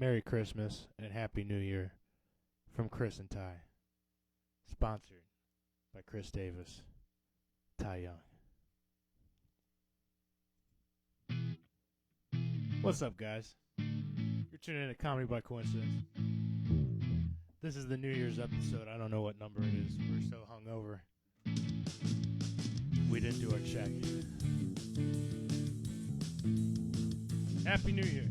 Merry Christmas and Happy New Year from Chris and Ty. Sponsored by Chris Davis, Ty Young. What's up, guys? You're tuning in to Comedy by Coincidence. This is the New Year's episode. I don't know what number it is. We're so hungover. We didn't do our check. Happy New Year.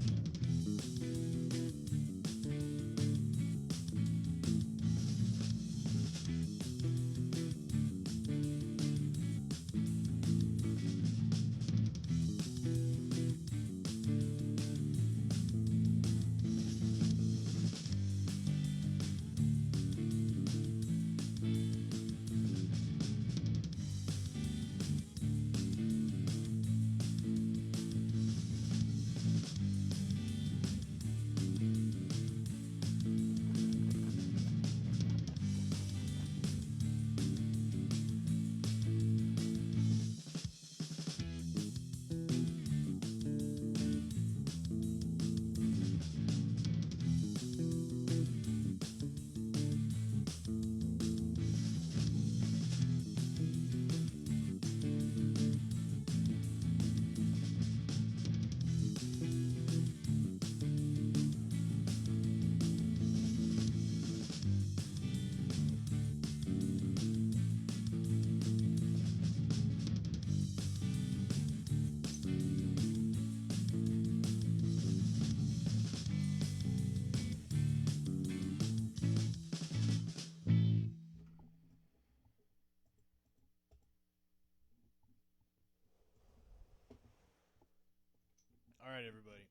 Alright, everybody.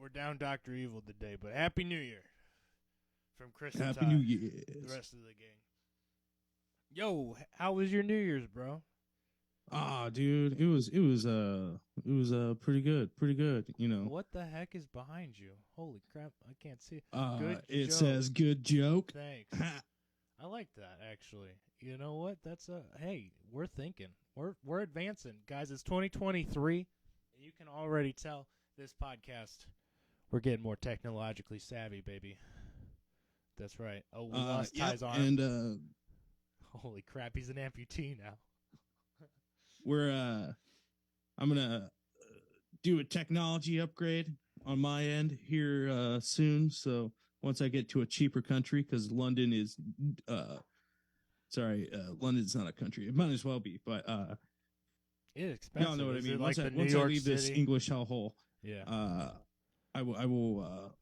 We're down Dr. Evil today, but Happy New Year from Chris and Happy Ty, New Year. the rest of the gang. Yo, how was your New Year's, bro? Dude, it was pretty good, you know. What the heck is behind you? Holy crap, I can't see. It says good joke. Thanks. I like that, actually. You know what? That's hey, we're thinking. We're advancing. Guys, it's 2023, and you can already tell this podcast, we're getting more technologically savvy, baby. That's right. Oh, we lost Ty's arm. And holy crap, he's an amputee now. I'm gonna do a technology upgrade on my end here soon. So once I get to a cheaper country, because London is London's not a country. It might as well be, but it's expensive. y'all know what I mean. Like Once I leave this English hellhole, yeah. I will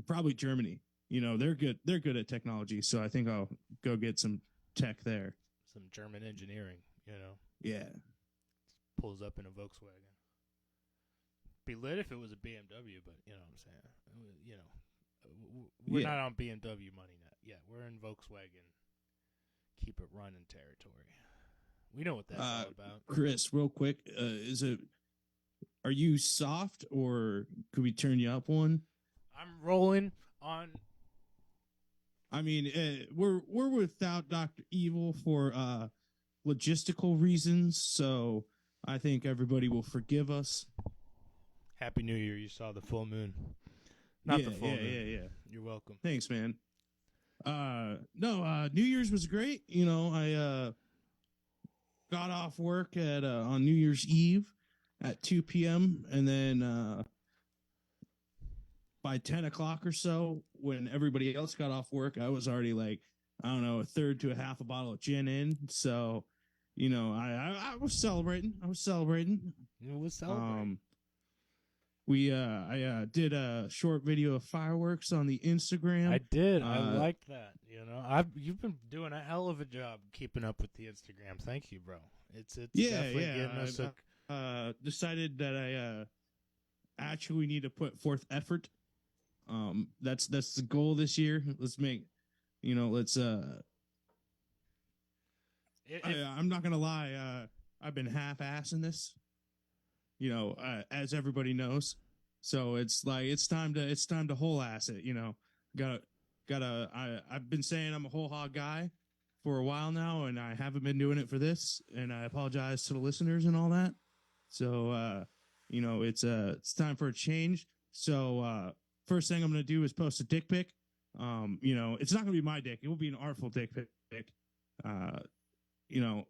probably Germany. You know, they're good at technology, so I think I'll go get some tech there. Some German engineering, you know. Yeah. Pulls up in a Volkswagen. Be lit if it was a BMW, but you know what I'm saying. You know, we're not on BMW money net. Yeah, we're in Volkswagen. Keep it running territory. We know what that's all about. Chris, real quick, are you soft or could we turn you up one? I'm rolling on. I mean, we're without Dr. Evil for logistical reasons, so I think everybody will forgive us. Happy New Year. You saw the full moon. Not the full moon. Yeah. You're welcome. Thanks, man. New Year's was great. You know, I got off work on New Year's Eve at 2 p.m. and then by 10 o'clock or so, when everybody else got off work, I was already like, I don't know, a third to a half a bottle of gin in. So, you know, I was celebrating. It was celebrating. I did a short video of fireworks on the Instagram. I did. I liked that. You know, you've been doing a hell of a job keeping up with the Instagram. Thank you, bro. It's definitely getting us decided that I actually need to put forth effort. That's the goal this year. Let's make, you know, I'm not gonna lie. I've been half-assing this, you know, as everybody knows. So it's like it's time to whole ass it. You know, I've been saying I'm a whole hog guy for a while now, and I haven't been doing it for this, and I apologize to the listeners and all that. So, you know, it's time for a change. So, first thing I'm going to do is post a dick pic. You know, it's not going to be my dick. It will be an artful dick pic. You know,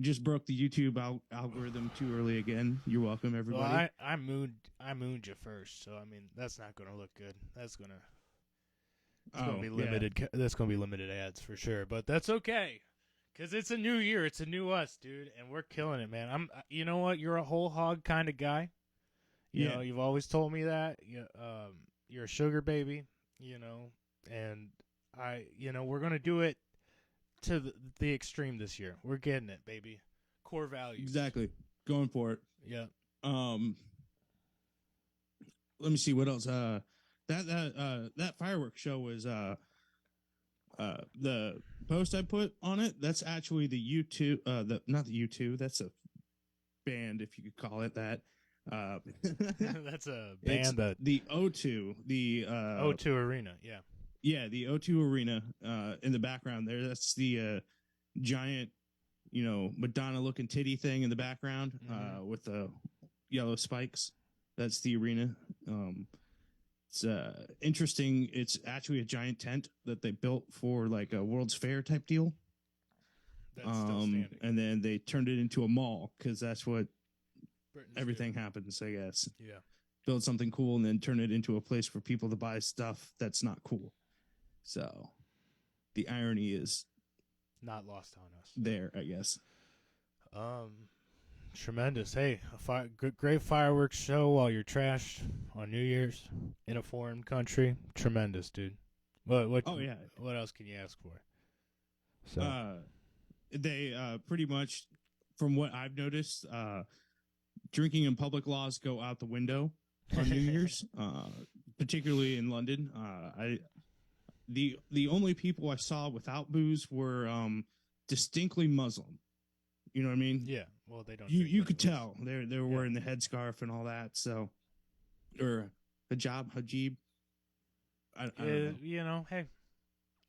just broke the YouTube algorithm too early again. You're welcome, everybody. Well, I mooned you first, so I mean that's not going to look good. That's going to be limited. Yeah. That's going to be limited ads for sure, but that's okay. Cause it's a new year, it's a new us, dude, and we're killing it, man. You know what? You're a whole hog kind of guy. You know, you've always told me that. You're a sugar baby, you know, and we're gonna do it to the extreme this year. We're getting it, baby. Core values. Exactly. Going for it. Yeah. Let me see what else. That fireworks show was the post I put on it. That's actually the U2. Not the U2. That's a band, if you could call it that. That's a band. The O2. The O2 Arena. Yeah. Yeah, the O2 Arena. In the background there. That's the giant, you know, Madonna-looking titty thing in the background. With the yellow spikes. That's the arena. It's interesting. It's actually a giant tent that they built for like a World's Fair type deal. That's still standing. And then they turned it into a mall because that's what everything happens, I guess. Yeah. Build something cool and then turn it into a place for people to buy stuff that's not cool. So the irony is not lost on us. There, I guess. Tremendous. Hey, great fireworks show while you're trashed on New Year's in a foreign country. Tremendous, dude. What? Oh yeah. What else can you ask for? So they pretty much, from what I've noticed, drinking in public laws go out the window on New Year's, particularly in London. The only people I saw without booze were distinctly Muslim. You know what I mean? Yeah. Well, they don't. You could tell they were wearing the headscarf and all that. So, or hijab. I don't know. You know, hey,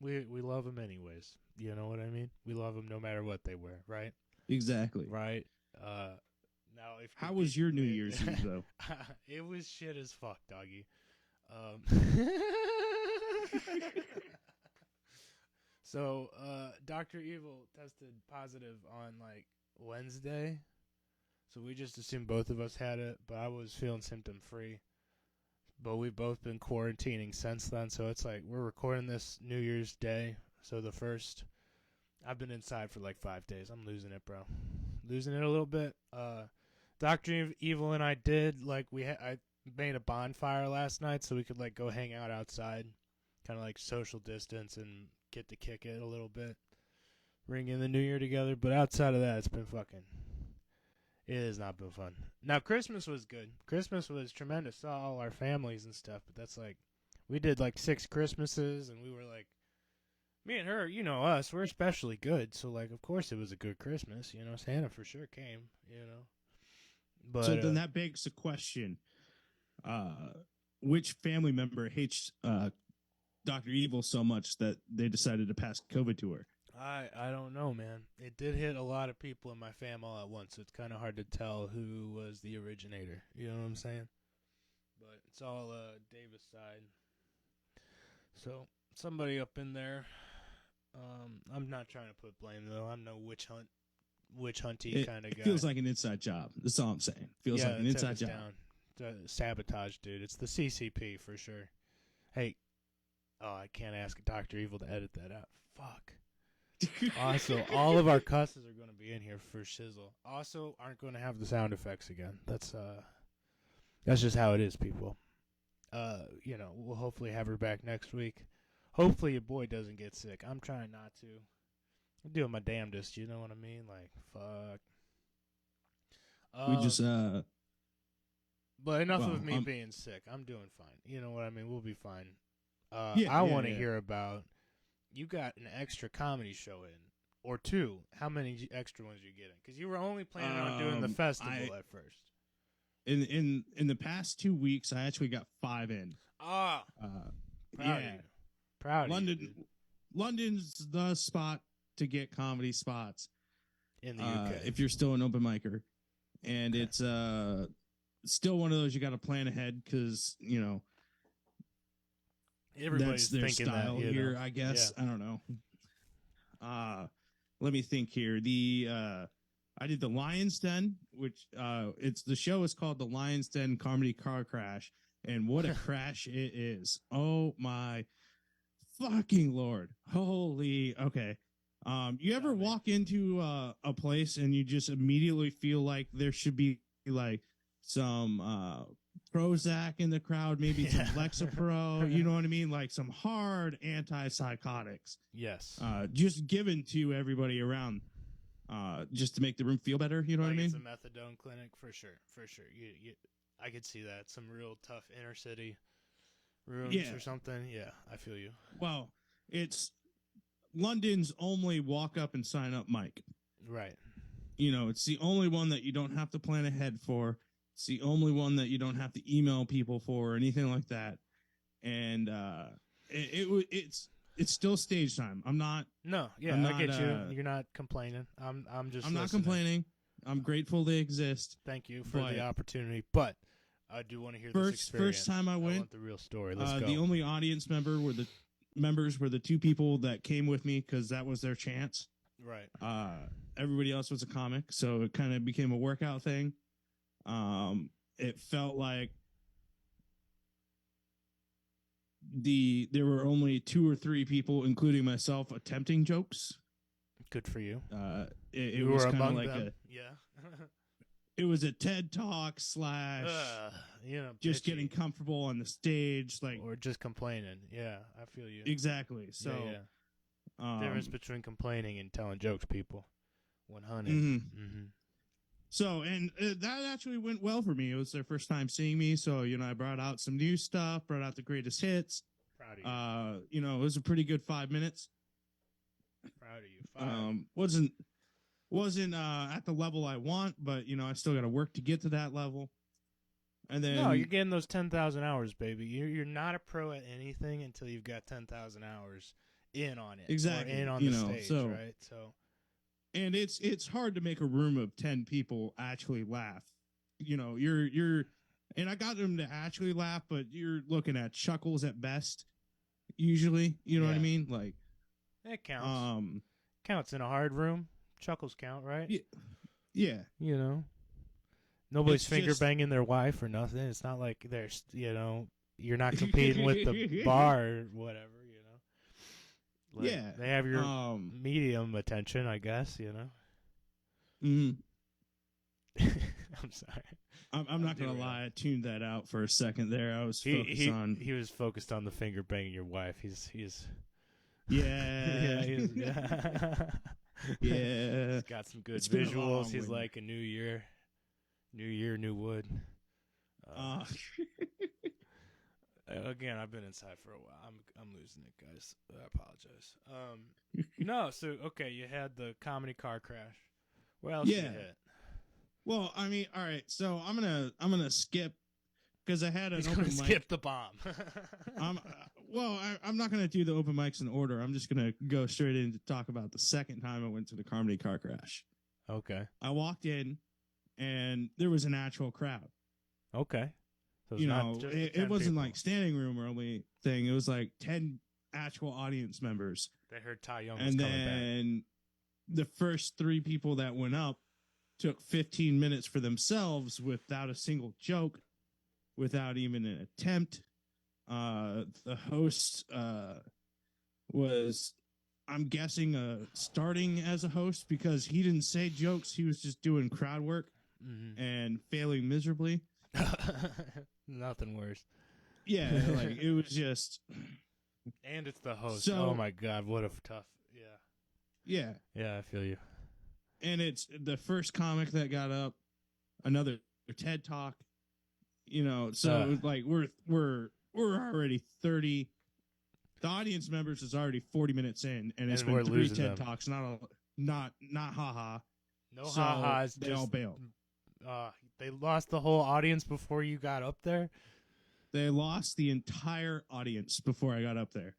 we love them anyways. You know what I mean? We love them no matter what they wear, right? Exactly. Right. Now, how was your New Year's Eve though? It was shit as fuck, doggy. So, Dr. Evil tested positive on like Wednesday, so we just assumed both of us had it, but I was feeling symptom free. But we've both been quarantining since then, so it's like we're recording this New Year's Day, so the first. I've been inside for like 5 days. I'm losing it, bro. Losing it a little bit. Dr. Evil and I did like I made a bonfire last night so we could like go hang out outside, kind of like social distance and get to kick it a little bit, ring in the new year together. But outside of that, it has not been fun. Now, Christmas was good. Christmas was tremendous. Saw all our families and stuff, but that's like, we did like 6 Christmases, and we were like, me and her, you know us, we're especially good. So like, of course it was a good Christmas. You know, Santa for sure came, you know. But so then that begs the question, which family member hates Dr. Evil so much that they decided to pass COVID to her? I don't know, man. It did hit a lot of people in my fam all at once, so it's kind of hard to tell who was the originator. You know what I'm saying? But it's all Davis' side. So somebody up in there. I'm not trying to put blame though. I'm no witch hunty kind of guy. It feels like an inside job. That's all I'm saying. Feels like an inside job. Sabotage, dude. It's the CCP for sure. Hey, I can't ask Dr. Evil to edit that out. Fuck. Also, all of our cusses are going to be in here for shizzle. Also, aren't going to have the sound effects again. That's just how it is, people. You know, we'll hopefully have her back next week. Hopefully your boy doesn't get sick. I'm trying not to. I'm doing my damnedest, you know what I mean? Like, fuck. We just But enough of me being sick. I'm doing fine. You know what I mean? We'll be fine. I want to hear about, you got an extra comedy show in, or 2. How many extra ones are you getting? Because you were only planning on doing the festival at first. In the past 2 weeks, I actually got 5 in. Proud of you. Proud of you. London's the spot to get comedy spots in the UK if you're still an open micer, and it's still one of those you got to plan ahead because you know Everybody's their thinking style that, here, I guess. Yeah. I don't know. Let me think here. I did the Lion's Den, which the show is called the Lion's Den Comedy Car Crash, and what a crash it is! Oh my fucking Lord! Holy, okay. You ever walk into a place and you just immediately feel like there should be like some Prozac in the crowd, maybe some Lexapro, you know what I mean? Like some hard antipsychotics. Yes. Just given to everybody around, just to make the room feel better, you know what I mean? It's a methadone clinic for sure. I could see that. Some real tough inner city rooms or something. Yeah, I feel you. Well, it's London's only walk up and sign up mic. Right. You know, it's the only one that you don't have to plan ahead for. It's the only one that you don't have to email people for or anything like that. And it's still stage time. I'm not. No, yeah, I get you. You're not complaining. I'm not complaining. I'm grateful they exist. Thank you for the opportunity, but I do want to hear this experience. First time I went, want the real story. Let's go. The only audience members were the two people that came with me because that was their chance. Right. Everybody else was a comic, so it kind of became a workout thing. It felt like there were only 2 or 3 people, including myself, attempting jokes. Good for you. It was kind of like them. it was a TED Talk / just bitchy. getting comfortable on the stage, like, or just complaining. Yeah, I feel you. Exactly. So, difference between complaining and telling jokes, people. 100. Mm-hmm. So, and that actually went well for me. It was their first time seeing me, so I brought out some new stuff, brought out the greatest hits. Proud of you. It was a pretty good 5 minutes. Proud of you. Wasn't at the level I want, but I still got to work to get to that level. And then no, you're getting those 10,000 hours, baby. You're not a pro at anything until you've got 10,000 hours in on it. Exactly. Or in on the stage, right? So. And it's hard to make a room of 10 people actually laugh. You're and I got them to actually laugh, but you're looking at chuckles at best. Usually, you know what I mean? Like, it counts. Counts in a hard room. Chuckles count, right? Yeah. Nobody's finger banging their wife or nothing. It's not like there's, you're not competing with the bar or whatever. Like, they have your medium attention, I guess, Mm-hmm. I'm sorry. I'm not going to lie. I tuned that out for a second there. I was focused on... He was focused on the finger banging your wife. He's Yeah. Yeah. He's got some good visuals. He's like a new year, new wood. Again, I've been inside for a while. I'm losing it, guys. I apologize. No, so okay, you had the comedy car crash. What else you hit? Well, I mean, all right. So I'm gonna skip because I had an open mic. Skip the bomb. I'm not gonna do the open mics in order. I'm just gonna go straight in to talk about the second time I went to the comedy car crash. Okay. I walked in, and there was an actual crowd. Okay. So it wasn't like standing room only thing. It was like 10 actual audience members. They heard Ty Young was coming back. And then the first 3 people that went up took 15 minutes for themselves without a single joke, without even an attempt. The host was, I'm guessing, starting as a host because he didn't say jokes. He was just doing crowd work and failing miserably. Nothing worse. Yeah, like it was just. And it's the host. So, oh my God, what a tough. Yeah. Yeah, I feel you. And it's the first comic that got up, another TED Talk. So like we're already 30. The audience members is already 40 minutes in, and it's been 3 TED Talks. Not haha. No ha-has. They all bailed. They lost the whole audience before you got up there? They lost the entire audience before I got up there.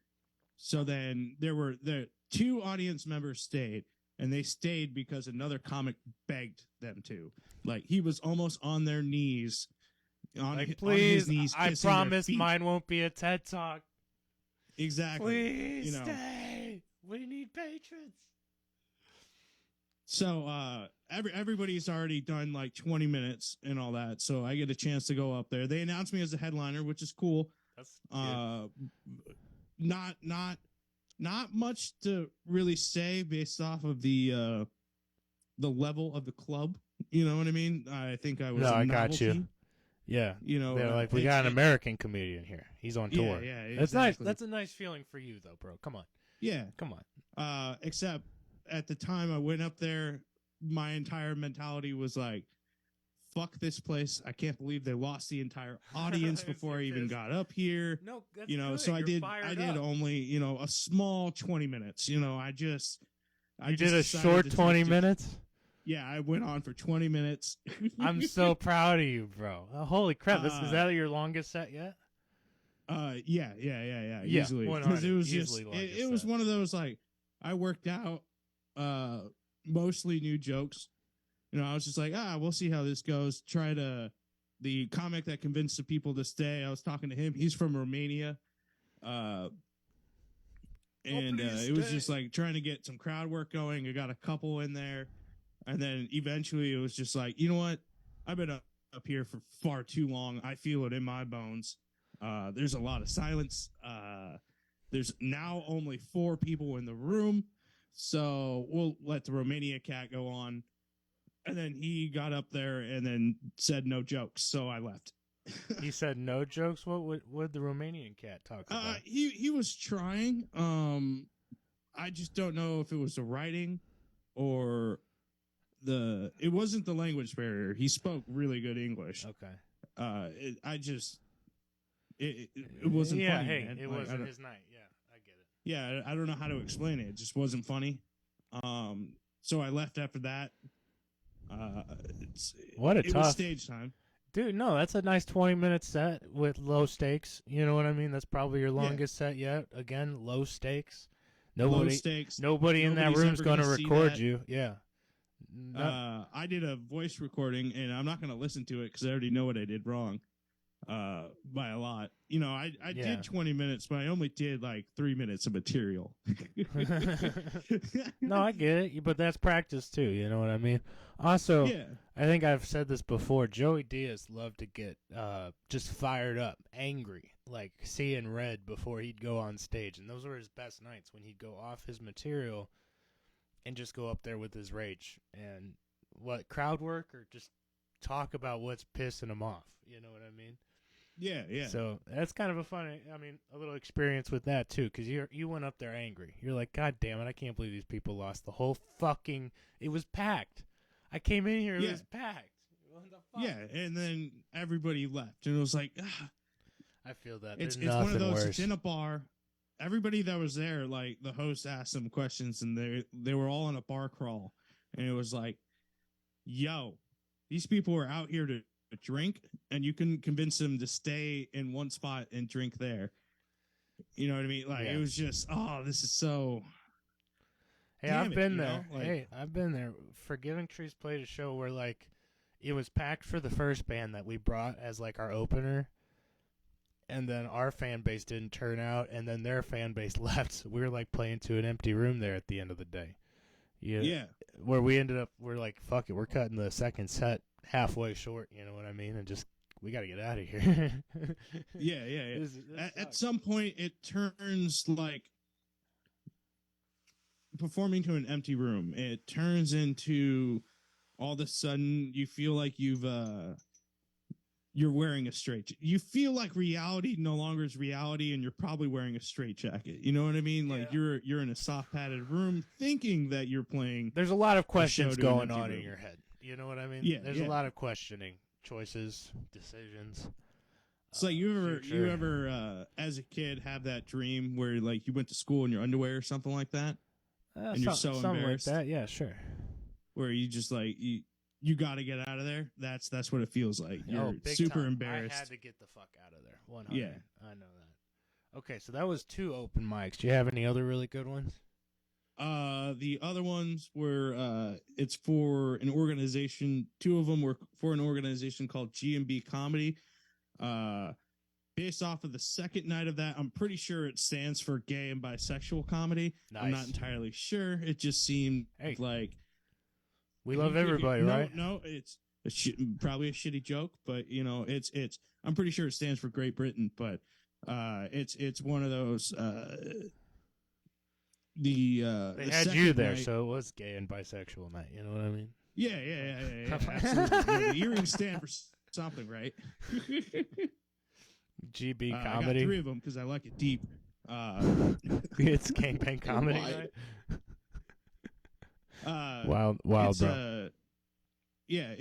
So then the 2 audience members stayed, and they stayed because another comic begged them to. Like, he was almost on their knees. Please, I promise mine won't be a TED Talk. Exactly. Please stay. We need patrons. So everybody's already done like 20 minutes and all that. So I get a chance to go up there. They announced me as a headliner, which is cool. That's cute. Not much to really say based off of the level of the club. You know what I mean? I think I was. No, I got you. Yeah, they're like, we got an American comedian here. He's on tour. Yeah, exactly. That's nice. That's a nice feeling for you, though, bro. Come on. Yeah, come on. Except at the time I went up there, my entire mentality was like, "Fuck this place! I can't believe they lost the entire audience before I even got up here." No, that's good. So You're I did only a small 20 minutes. I just did a short 20 minutes. Yeah, I went on for 20 minutes. I'm so proud of you, bro. Holy crap. Is that your longest set yet? Yeah. Easily. Because it was it was one of those, like, I worked out mostly new jokes. I was just like, we'll see how this goes. The comic that convinced the people to stay, I was talking to him. He's from Romania. And it was just like trying to get some crowd work going. I got a couple in there. And then eventually it was just like, you know what? I've been up here for far too long. I feel it in my bones. There's a lot of silence. There's now only 4 people in the room. So we'll let the Romania cat go on. And then he got up there and then said no jokes. So I left. He said no jokes? What would the Romanian cat talk about? He was trying. I just don't know if it was the writing or... it wasn't the language barrier. He spoke really good English. Okay. It wasn't funny. Hey, man. it wasn't his night. Yeah, I get it. Yeah, I don't know how to explain it. It just wasn't funny. So I left after that. It was stage time. Dude, no, that's a nice 20-minute set with low stakes. You know what I mean? That's probably your longest set yet. Again, low stakes. Low stakes. Nobody in that room's going to record you. Yeah. I did a voice recording, and I'm not going to listen to it because I already know what I did wrong by a lot. I did 20 minutes, but I only did like 3 minutes of material. No, I get it, but that's practice too. You know what I mean? Also, I think I've said this before. Joey Diaz loved to get just fired up, angry, like seeing red before he'd go on stage, and those were his best nights when he'd go off his material and just go up there with his rage and crowd work or just talk about what's pissing him off. You know what I mean? Yeah. So that's kind of a little experience with that too, because you went up there angry. You're like, God damn it, I can't believe these people lost the whole it was packed. I came in here, it was packed. What the fuck? Yeah, and then everybody left, and it was like, I feel that. It's one of those, it's in a bar. Everybody that was there, like, the host asked them questions, and they were all on a bar crawl. And it was like, yo, these people are out here to drink, and you can convince them to stay in one spot and drink there. You know what I mean? Like, It was just, this is so... Hey, I've been there. I've been there. Forgiving Trees played a show where, like, it was packed for the first band that we brought as, like, our opener. And then our fan base didn't turn out, and then their fan base left. So we were like playing to an empty room there at the end of the day. Yeah. Where we ended up, we're like, fuck it, we're cutting the second set halfway short. You know what I mean? And just, we got to get out of here. Yeah. At some point, it turns like performing to an empty room. It turns into all of a sudden you feel like you're wearing a you feel like reality no longer is reality, and you're probably wearing a straight jacket. You know what I mean? Like you're in a soft padded room thinking that you're playing. There's a lot of questions going on in your head. You know what I mean? Yeah. There's a lot of questioning, choices, decisions. It's like you ever as a kid have that dream where like you went to school in your underwear or something like that, and you're so embarrassed. Like that. Yeah, sure. Where you just like you got to get out of there. That's what it feels like. You're super embarrassed. I had to get the fuck out of there. 100. Yeah, I know that. Okay, so that was 2 open mics. Do you have any other really good ones? The other ones were it's for an organization. 2 of them were for an organization called G&B Comedy. based off of the second night of that, I'm pretty sure it stands for gay and bisexual comedy. Nice. I'm not entirely sure. It just seemed like we love everybody, right? No, it's probably a shitty joke, but you know, it's. I'm pretty sure it stands for Great Britain, but it's one of those. They had you there, so it was gay and bisexual night. You know what I mean? Yeah, absolutely. The earrings stand for something, right? GB I comedy. got 3 of them because I like it deep. It's gangbang comedy, right? Wild, bro. Yeah,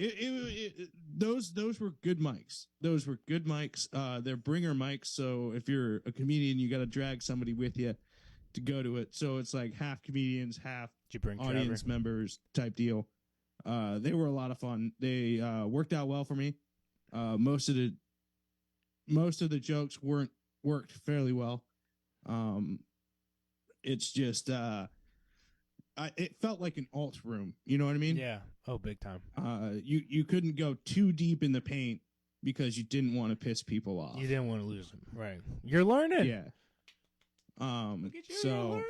those were good mics. Those were good mics. They're bringer mics. So if you're a comedian, you got to drag somebody with you to go to it. So it's like half comedians, half audience members type deal. They were a lot of fun. They worked out well for me. Most of the jokes worked fairly well. It's just it felt like an alt room. You know what I mean? Yeah. Oh, big time. You couldn't go too deep in the paint because you didn't want to piss people off. You didn't want to lose them, right? You're learning. Yeah. Look at you, you're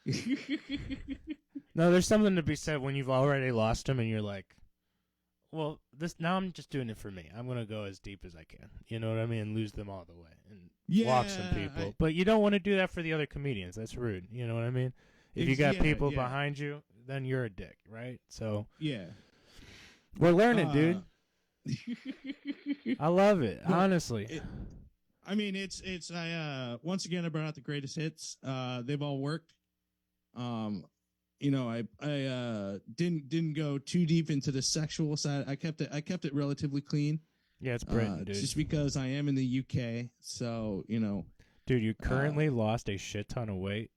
learning. No, there's something to be said when you've already lost them and you're like, well, now I'm just doing it for me. I'm gonna go as deep as I can. You know what I mean? And lose them all the way and walk some people. But you don't want to do that for the other comedians. That's rude. You know what I mean? If you got people behind you, then you're a dick, right? So yeah, we're learning, dude. I love it, honestly. I once again I brought out the greatest hits. They've all worked. You know, I didn't go too deep into the sexual side. I kept it relatively clean. Yeah, it's Britain, dude. Just because I am in the UK, so you know. Dude, you currently lost a shit ton of weight,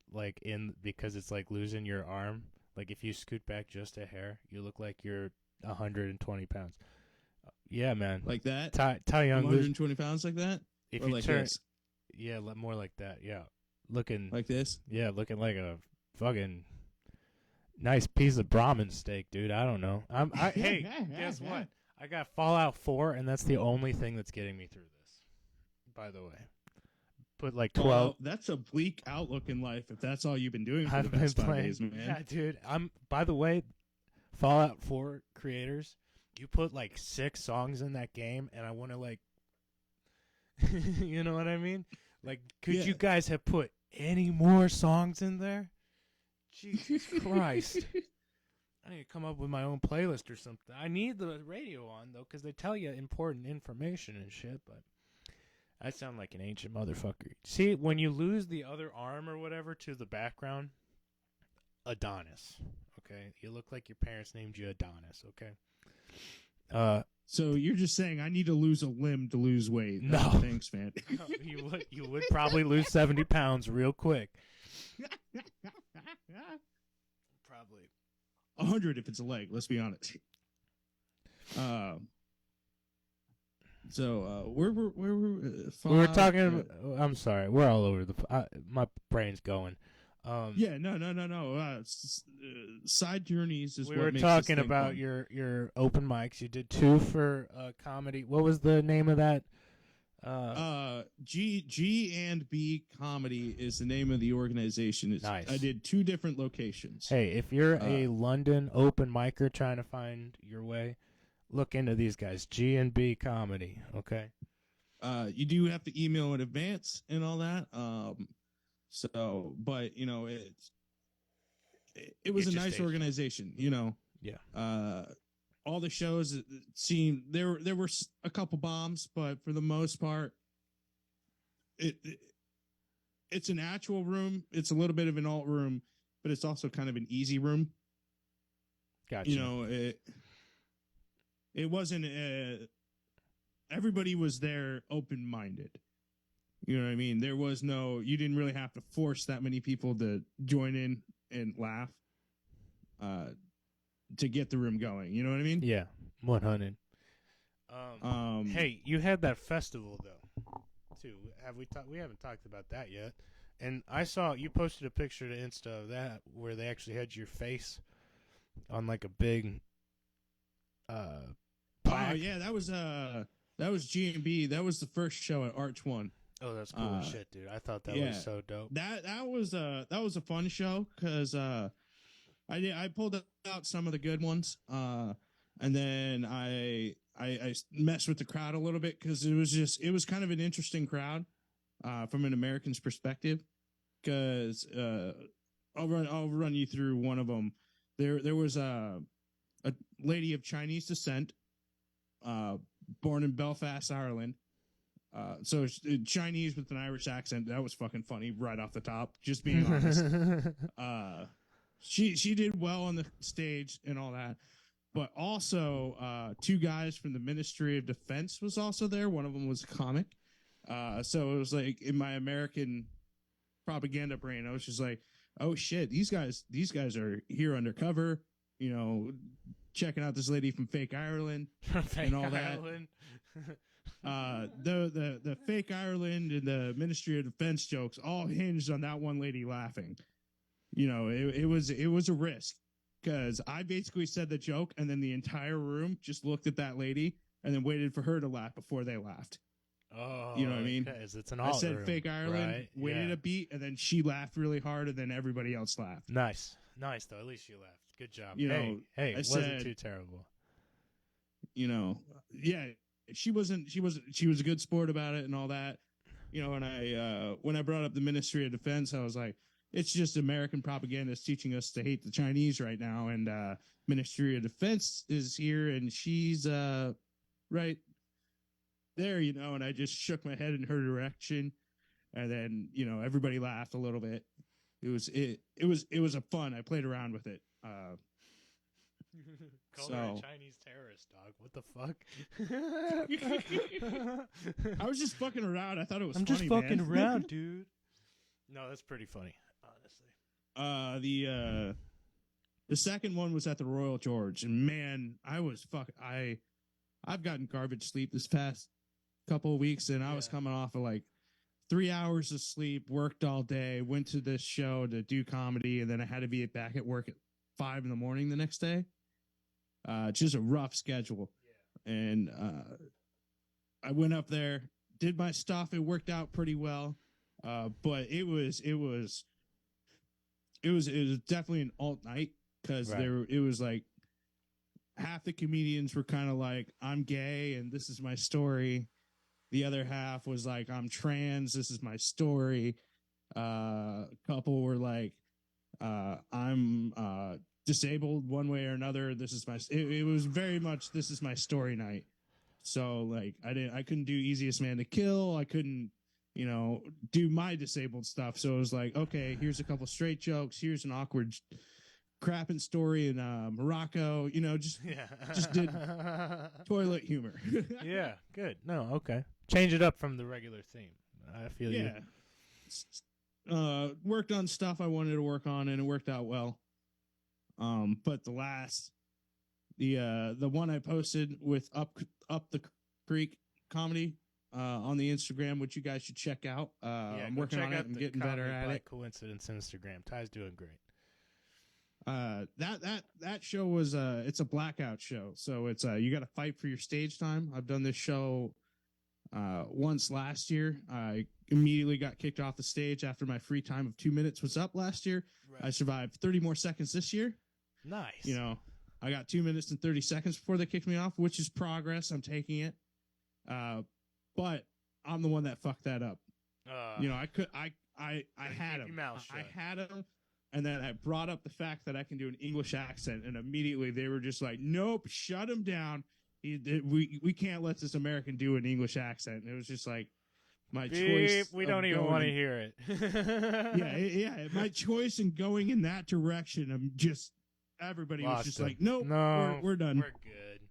because it's like losing your arm. Like if you scoot back just a hair, you look like you're 120 pounds. Yeah, man. Like that? Ty Young, 120 pounds like that? If or you like turn, this? Yeah, more like that. Yeah, looking like this. Yeah, looking like a fucking nice piece of Brahmin steak, dude. I don't know. Hey, guess what? I got Fallout 4, and that's the only thing that's getting me through this. By the way, put like 12. Well, that's a bleak outlook in life. If that's all you've been doing for the past 5 days, man. Yeah, dude. By the way, Fallout 4 creators, you put like 6 songs in that game, and I want to like, you know what I mean? Like, could you guys have put any more songs in there? Jesus Christ. I need to come up with my own playlist or something. I need the radio on, though, because they tell you important information and shit, but I sound like an ancient motherfucker. See, when you lose the other arm or whatever to the background, Adonis, okay? You look like your parents named you Adonis, okay? So you're just saying I need to lose a limb to lose weight. No. Thanks, man. No, you would probably lose 70 pounds real quick. Probably 100 if it's a leg. Let's be honest. Where were we were talking? I'm sorry, we're all over my brain's going. No. Side journeys is we what were makes talking this thing about fun. your open mics. You did 2 for comedy. What was the name of that? G&B Comedy is the name of the organization. Nice. I did 2 different locations. Hey, if you're a London open micer trying to find your way, look into these guys. G&B Comedy, okay? You do have to email in advance and all that. But you know, it was a nice organization, you know. Yeah. All the shows seemed there were a couple bombs, but for the most part, it's an actual room. It's a little bit of an alt room, but it's also kind of an easy room. Gotcha. You know, it wasn't. Everybody was there, open-minded. You know what I mean? There was you didn't really have to force that many people to join in and laugh. To get the room going, you know what I mean? Yeah, 100. Hey, you had that festival though, too. We haven't talked about that yet. And I saw you posted a picture to Insta of that where they actually had your face on like a big. Oh yeah, that was That was G&B. That was the first show at Arch One. Oh, that's cool as shit, dude. I thought that was so dope. That was a fun show because I pulled out some of the good ones, and then I messed with the crowd a little bit because it was kind of an interesting crowd from an American's perspective. Because I'll run you through one of them. There was a lady of Chinese descent, born in Belfast, Ireland. So Chinese with an Irish accent. That was fucking funny right off the top. Just being honest. She did well on the stage and all that. But also, two guys from the Ministry of Defense was also there. One of them was a comic. So it was like in my American propaganda brain, I was just like, oh shit, these guys are here undercover, you know, checking out this lady from fake Ireland and all that. The fake Ireland and the Ministry of Defense jokes all hinged on that one lady laughing. You know, it was a risk because I basically said the joke and then the entire room just looked at that lady and then waited for her to laugh before they laughed. Oh, you know what I mean? It's an I said room, fake Ireland, right? waited a beat, and then she laughed really hard, and then everybody else laughed. Nice though. At least you laughed. Good job. You know, hey, it wasn't too terrible. You know, yeah, she was a good sport about it and all that. You know, and when I brought up the Ministry of Defense, I was like, it's just American propaganda teaching us to hate the Chinese right now, and Ministry of Defense is here, and she's right there, you know, and I just shook my head in her direction, and then, you know, everybody laughed a little bit. It was a fun. I played around with it. Call her a Chinese terrorist, dog. What the fuck? I was just fucking around. I thought it was. I'm funny, just fucking man. around, dude. No, that's pretty funny, honestly. The second one was at the Royal George, and man, I've gotten garbage sleep this past couple of weeks, and I was coming off of like 3 hours of sleep, worked all day, went to this show to do comedy, and then I had to be back at work at 5 a.m. the next day. Just a rough schedule. Yeah. And I went up there, did my stuff. It worked out pretty well. But it was definitely an alt night because it was like half the comedians were kind of like, I'm gay and this is my story. The other half was like, I'm trans, this is my story. Couple were like, I'm disabled one way or another. This is my. It was very much this is my story night. So like I couldn't do Easiest Man to Kill. I couldn't, you know, do my disabled stuff. So it was like, okay, here's a couple straight jokes. Here's an awkward crapping story in Morocco. You know, just did toilet humor. Yeah, good. No, okay. Change it up from the regular theme. I feel you. Worked on stuff I wanted to work on, and it worked out well. But the one I posted with up the creek comedy on the Instagram, which you guys should check out. I'm working on it and getting better at it. Coincidence Instagram. Ty's doing great. That show was it's a blackout show, so it's you got to fight for your stage time. I've done this show once last year. I immediately got kicked off the stage after my free time of 2 minutes was up last year. Right. I survived 30 more seconds this year. Nice. You know, I got 2 minutes and 30 seconds before they kicked me off, which is progress. I'm taking it. But I'm the one that fucked that up. You know, I had him. I had him. And then I brought up the fact that I can do an English accent, and immediately they were just like, "Nope, shut him down. We can't let this American do an English accent." And it was just like my choice. We don't even want to hear it. yeah. My choice in going in that direction, I'm just everybody was just like, "Nope, no, we're done. We're good."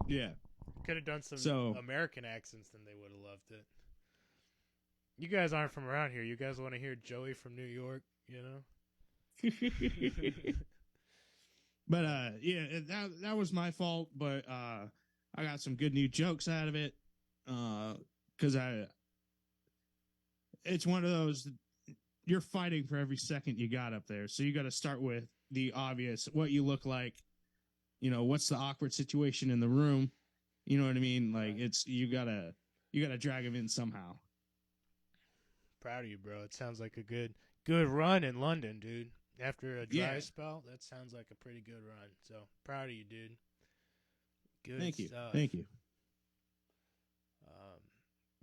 Yeah, could have done some American accents, then they would have loved it. You guys aren't from around here. You guys want to hear Joey from New York, you know? But yeah, that was my fault, but I got some good new jokes out of it because it's one of those, you're fighting for every second you got up there, so you got to start with the obvious, what you look like, you know, what's the awkward situation in the room, You know what I mean? Like it's you gotta drag him in somehow. Proud of you, bro. It sounds like a good run in London, dude. After a dry spell, that sounds like a pretty good run. So proud of you, dude. Good Thank you. stuff. Thank you.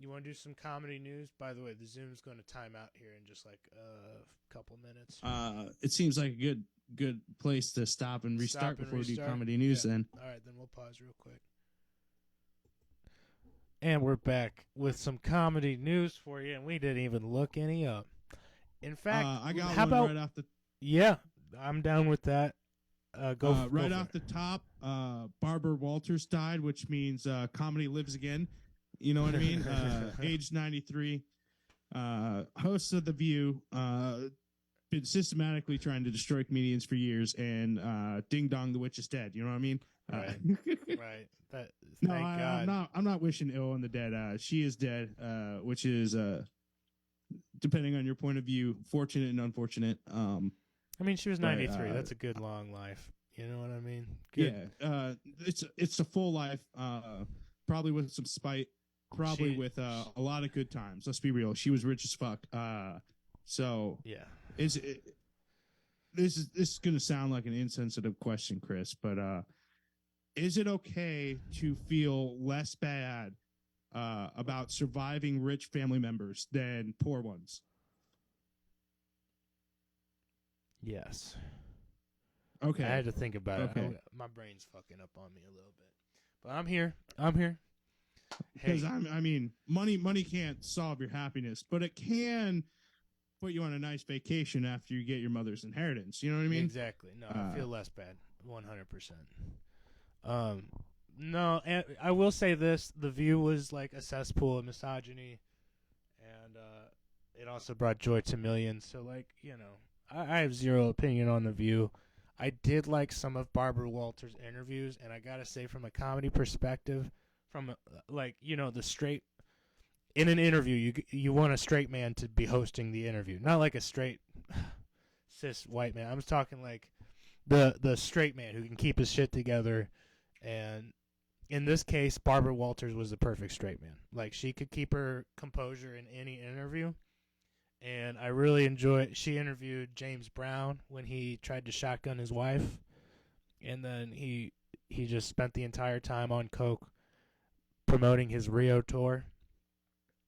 You want to do some comedy news? By the way, the Zoom's going to time out here in just like a couple minutes. It seems like a good place to stop and restart before we do comedy news. Then. All right, then we'll pause real quick. And we're back with some comedy news for you, and we didn't even look any up. In fact, I got how one about, right off the. Yeah, I'm down with that. Go off the top. Barbara Walters died, which means comedy lives again. You know what I mean? Age 93. Host of The View. Been systematically trying to destroy comedians for years, and Ding Dong, the witch is dead. You know what I mean? Right. Right. No, thank God. I'm not wishing ill on the dead. She is dead, which is, depending on your point of view, fortunate and unfortunate. I mean, she was 93. That's a good long life. You know what I mean? Good. Yeah. It's a full life. Probably with some spite. Probably with a lot of good times. Let's be real. She was rich as fuck. So yeah. This is going to sound like an insensitive question, Chris, but is it okay to feel less bad about surviving rich family members than poor ones? Yes. Okay. I had to think about it. My brain's fucking up on me a little bit, but I'm here. Because I mean, money can't solve your happiness, but it can put you on a nice vacation after you get your mother's inheritance. You know what I mean? Exactly. No, I feel less bad. 100%. No, and I will say this: The View was like a cesspool of misogyny, and it also brought joy to millions. So, like, you know, I have zero opinion on The View. I did like some of Barbara Walters' interviews, and I gotta say, from a comedy perspective, from like, you know, the straight in an interview, you want a straight man to be hosting the interview, not like a straight cis white man. I'm talking like the straight man who can keep his shit together. And in this case, Barbara Walters was the perfect straight man. Like, she could keep her composure in any interview. And I really enjoyed. She interviewed James Brown when he tried to shotgun his wife, and then he just spent the entire time on coke promoting his Rio tour.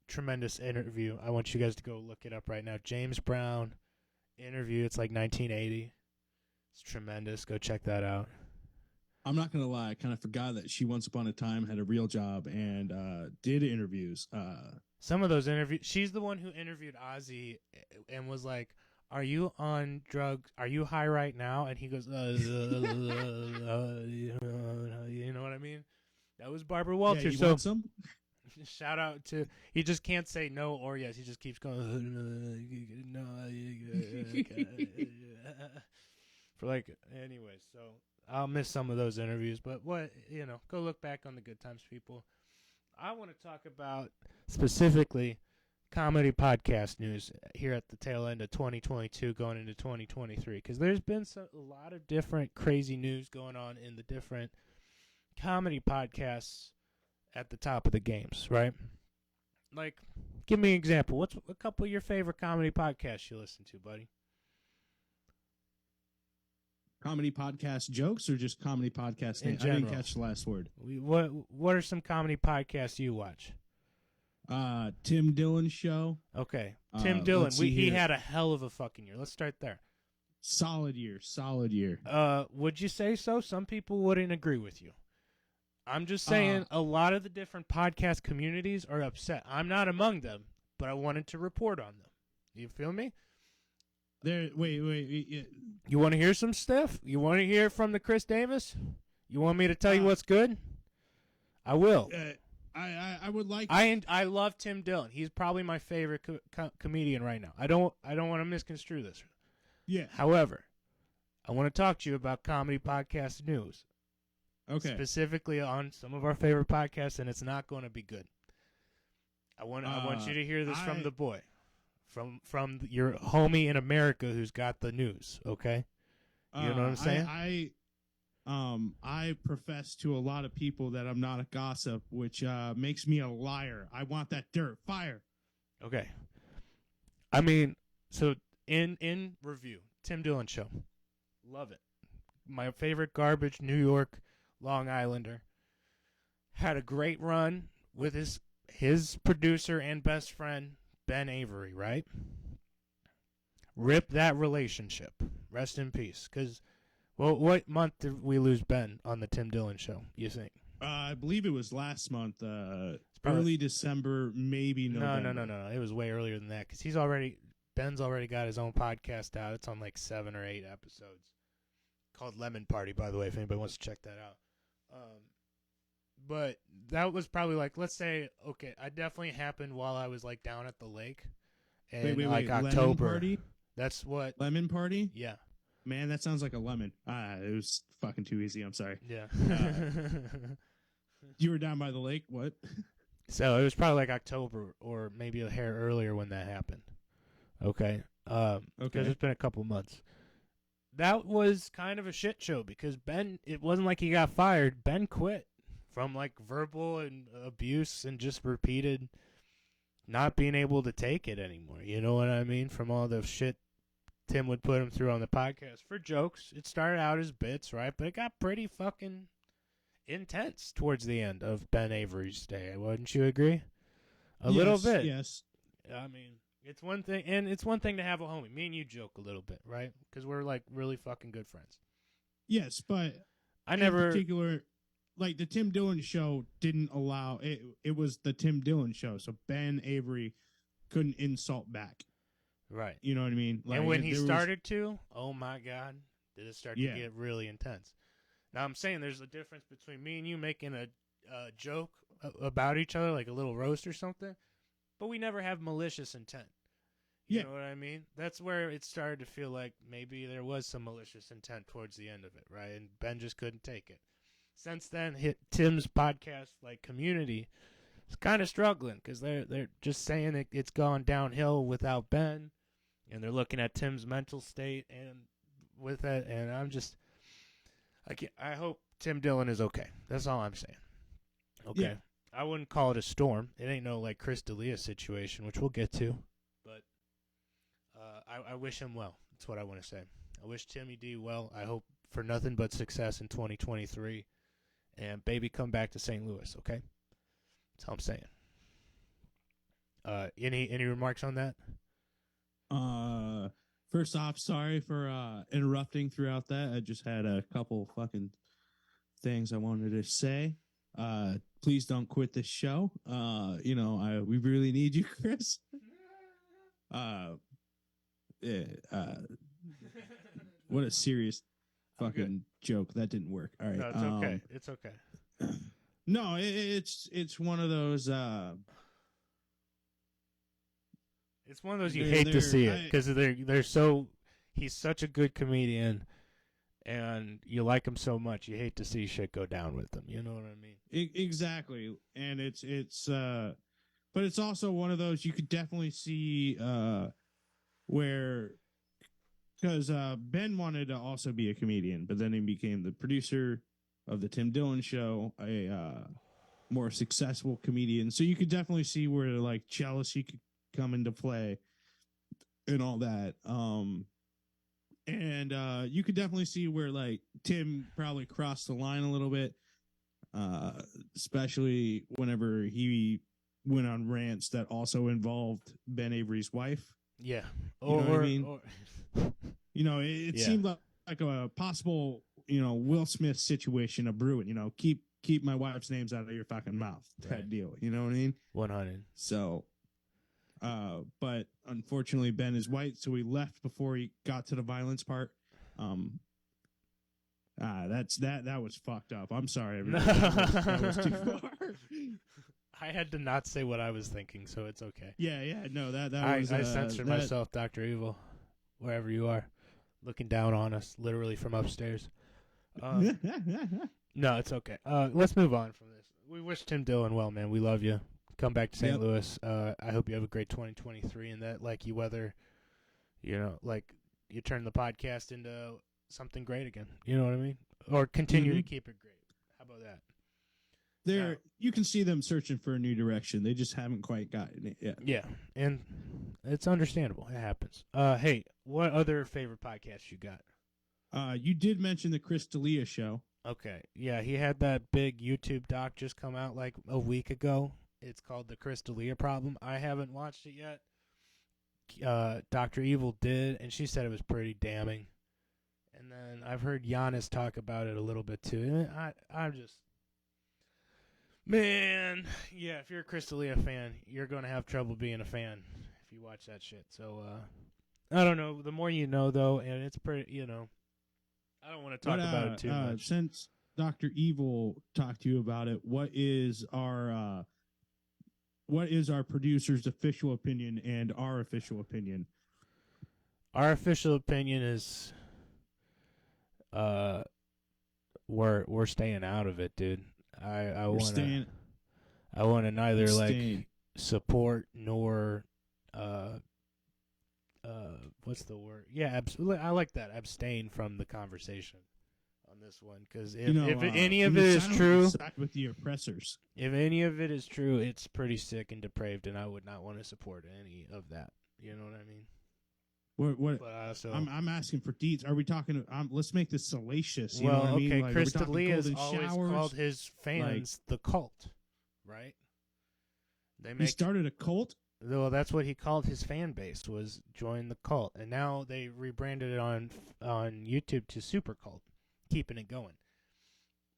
Tremendous interview. I want you guys to go look it up right now. James Brown interview. It's like 1980. It's tremendous. Go check that out. I'm not going to lie. I kind of forgot that she once upon a time had a real job and did interviews. Some of those interviews. She's the one who interviewed Ozzy and was like, "Are you on drugs? Are you high right now?" And he goes, you know what I mean? That was Barbara Walters. Yeah, you want some? Shout out to, he just can't say no or yes. He just keeps going no. For like, anyway, so I'll miss some of those interviews, but what, you know, go look back on the good times, people. I want to talk about specifically comedy podcast news here at the tail end of 2022 going into 2023, because there's been a lot of different crazy news going on in the different comedy podcasts at the top of the games, right? Like, give me an example. What's a couple of your favorite comedy podcasts you listen to, buddy? Comedy podcast jokes or just comedy podcast? In general. I didn't catch the last word. What are some comedy podcasts you watch? Tim Dillon Show. Okay. Tim Dillon. He had a hell of a fucking year. Let's start there. Solid year. Would you say so? Some people wouldn't agree with you. I'm just saying a lot of the different podcast communities are upset. I'm not among them, but I wanted to report on them. You feel me? Wait. You want to hear some stuff? You want to hear from the Chris Davis? You want me to tell you what's good? I will. I would like. I love Tim Dillon. He's probably my favorite comedian right now. I don't want to misconstrue this. Yeah. However, I want to talk to you about comedy podcast news. Okay. Specifically on some of our favorite podcasts, and it's not going to be good. I want you to hear this from the boy, from your homie in America who's got the news. Okay, you know what I'm saying? I profess to a lot of people that I'm not a gossip, which makes me a liar. I want that dirt. Fire. Okay. I mean, so in review, Tim Dillon Show. Love it. My favorite garbage New York Long Islander. Had a great run with his producer and best friend, Ben Avery, right? Rip that relationship. Rest in peace. Because, well, what month did we lose Ben on the Tim Dillon Show, you think? I believe it was last month, probably, early December, maybe November. No. It was way earlier than that because Ben's already got his own podcast out. It's on like 7 or 8 episodes. Called Lemon Party, by the way, if anybody wants to check that out. But that was probably like, let's say, okay, I definitely happened while I was like down at the lake. And wait, like Lemon October. Party? That's what. Lemon Party? Yeah. Man, that sounds like a lemon. It was fucking too easy. I'm sorry. Yeah. You were down by the lake? What? So it was probably like October or maybe a hair earlier when that happened. Okay. Okay. Because it's been a couple months. That was kind of a shit show because Ben, it wasn't like he got fired. Ben quit from like verbal and abuse and just repeated not being able to take it anymore. You know what I mean? From all the shit Tim would put him through on the podcast for jokes. It started out as bits, right? But it got pretty fucking intense towards the end of Ben Avery's day. Wouldn't you agree? A little bit. Yes. I mean, it's one thing, and it's one thing to have a homie. Me and you joke a little bit, right? Because we're like really fucking good friends. Yes, but in particular, like the Tim Dillon Show didn't allow it. It was the Tim Dillon Show, so Ben Avery couldn't insult back. Right. You know what I mean? Like, and when he started to, oh my God, did it start to get really intense. Now, I'm saying there's a difference between me and you making a joke about each other, like a little roast or something, but we never have malicious intent. You know what I mean? That's where it started to feel like maybe there was some malicious intent towards the end of it, right? And Ben just couldn't take it. Since then, Tim's podcast like community is kind of struggling because they're just saying it's gone downhill without Ben, and they're looking at Tim's mental state and with it, and I hope Tim Dillon is okay. That's all I'm saying. Okay. Yeah. I wouldn't call it a storm. It ain't no like Chris D'Elia situation, which we'll get to. But I wish him well. That's what I want to say. I wish Timmy D well. I hope for nothing but success in 2023. And baby, come back to St. Louis, okay? That's all I'm saying. Any remarks on that? First off, sorry for interrupting throughout that. I just had a couple fucking things I wanted to say. Please don't quit this show. We really need you, Chris. What a serious fucking joke. That didn't work. All right. No, it's okay. It's okay. No, it's one of those. It's one of those you hate to see it because he's such a good comedian, and you like him so much. You hate to see shit go down with him. You know what I mean? Exactly. And but it's also one of those you could definitely see where, because Ben wanted to also be a comedian, but then he became the producer of the Tim Dillon Show, a more successful comedian. So you could definitely see where like jealousy could come into play and all that. And you could definitely see where like Tim probably crossed the line a little bit, especially whenever he went on rants that also involved Ben Avery's wife. Yeah. You know what I mean? It seemed like a possible, Will Smith situation of brewing, keep my wife's names out of your fucking mouth type deal. You know what I mean? 100. So, but unfortunately Ben is white, so he left before he got to the violence part. That was fucked up. I'm sorry, everybody. That was too far. I had to not say what I was thinking, so it's okay. Yeah, no, that was... I censored myself, Dr. Evil, wherever you are, looking down on us, literally from upstairs. No, it's okay. Let's move on from this. We wish Tim Dillon well, man. We love you. Come back to St. Louis. I hope you have a great 2023 and that, like, you turn the podcast into something great again. You know what I mean? Or continue to keep it great. How about that? You can see them searching for a new direction. They just haven't quite gotten it yet. Yeah, and it's understandable. It happens. Hey, what other favorite podcasts you got? You did mention the Chris D'Elia show. Okay, yeah, he had that big YouTube doc just come out like a week ago. It's called The Chris D'Elia Problem. I haven't watched it yet. Dr. Evil did, and she said it was pretty damning. And then I've heard Giannis talk about it a little bit too. I'm just... Man, yeah, if you're a Chris D'Elia fan, you're going to have trouble being a fan if you watch that shit. So, I don't know. The more you know, though, and it's pretty, you know, I don't want to talk about it too much. Since Dr. Evil talked to you about it, what is our producer's official opinion and our official opinion? Our official opinion is we're staying out of it, dude. I want to neither like support nor what's the word? Yeah, absolutely. I like that. Abstain from the conversation on this one because if any of it is true, side with the oppressors. If any of it is true, it's pretty sick and depraved, and I would not want to support any of that. You know what I mean? What? I'm asking for deeds. Are we talking? Let's make this salacious. You know what I mean? Okay. Like, Chris D'Elia has always called his fans the cult, right? He started a cult. Well, that's what he called his fan base, was join the cult, and now they rebranded it on YouTube to Super Cult, keeping it going.